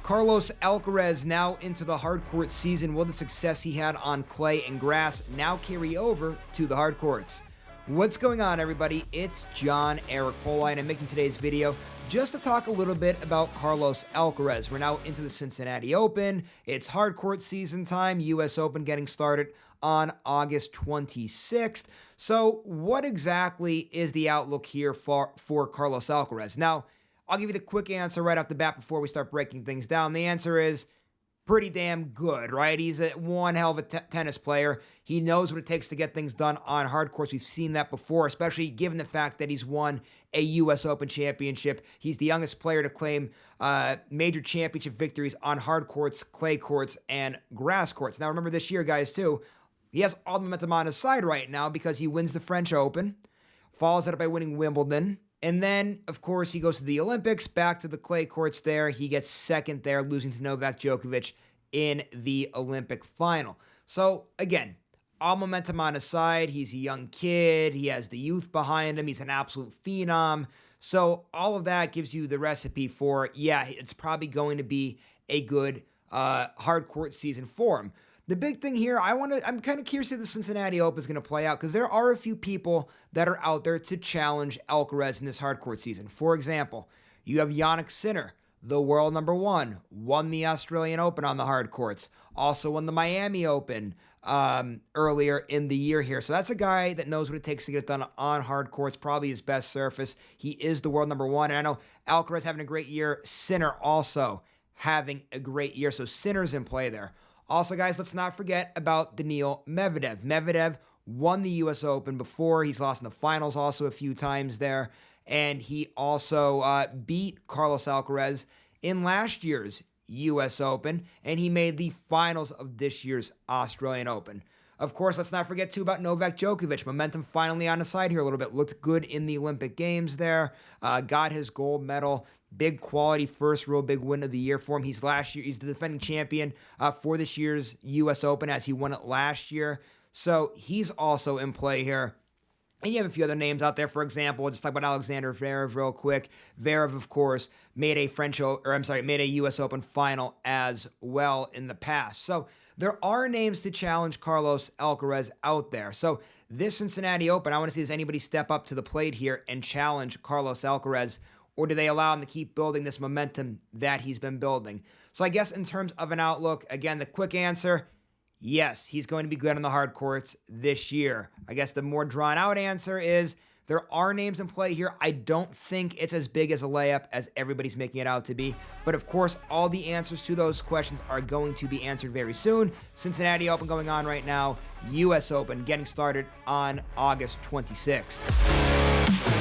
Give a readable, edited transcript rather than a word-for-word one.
Carlos Alcaraz now into the hard court season. Will the success he had on clay and grass now carry over to the hard courts? What's going on, everybody? It's John Eric Poli, and I'm making today's video just to talk a little bit about Carlos Alcaraz. We're now into the Cincinnati Open. It's hard court season time. U.S. Open getting started on August 26th. So what exactly is the outlook here for Carlos Alcaraz? Now, I'll give you the quick answer right off the bat before we start breaking things down. The answer is pretty damn good, right? He's one hell of a tennis player. He knows what it takes to get things done on hard courts. We've seen that before, especially given the fact that he's won a U.S. Open championship. He's the youngest player to claim major championship victories on hard courts, clay courts, and grass courts. Now, remember this year, guys, too, he has all the momentum on his side right now because he wins the French Open, follows that up by winning Wimbledon, and then, of course, he goes to the Olympics, back to the clay courts there. He gets second there, losing to Novak Djokovic in the Olympic final. So, again, all momentum on his side. He's a young kid. He has the youth behind him. He's an absolute phenom. So, all of that gives you the recipe for, yeah, it's probably going to be a good hard court season for him. The big thing here, I'm kind of curious if the Cincinnati Open is going to play out because there are a few people that are out there to challenge Alcaraz in this hard court season. For example, you have Jannik Sinner, the world number one, won the Australian Open on the hard courts, also won the Miami Open earlier in the year here. So that's a guy that knows what it takes to get it done on hard courts, probably his best surface. He is the world number one. And I know Alcaraz having a great year, Sinner also having a great year. So Sinner's in play there. Also, guys, let's not forget about Daniil Medvedev. Medvedev won the U.S. Open before. He's lost in the finals also a few times there. And he also beat Carlos Alcaraz in last year's U.S. Open. And he made the finals of this year's Australian Open. Of course, let's not forget, too, about Novak Djokovic. Momentum finally on his side here a little bit. Looked good in the Olympic Games there. Got his gold medal. Big quality first real big win of the year for him. He's the defending champion for this year's U.S. Open as he won it last year. So he's also in play here. And you have a few other names out there. For example, we'll just talk about Alexander Zverev real quick. Zverev, of course, made a U.S. Open final as well in the past. So there are names to challenge Carlos Alcaraz out there. So this Cincinnati Open, I want to see, does anybody step up to the plate here and challenge Carlos Alcaraz, or do they allow him to keep building this momentum that he's been building? So I guess in terms of an outlook, again, the quick answer, yes, he's going to be good on the hard courts this year. I guess the more drawn out answer is there are names in play here. I don't think it's as big as a layup as everybody's making it out to be. But of course, all the answers to those questions are going to be answered very soon. Cincinnati Open going on right now. U.S. Open getting started on August 26th.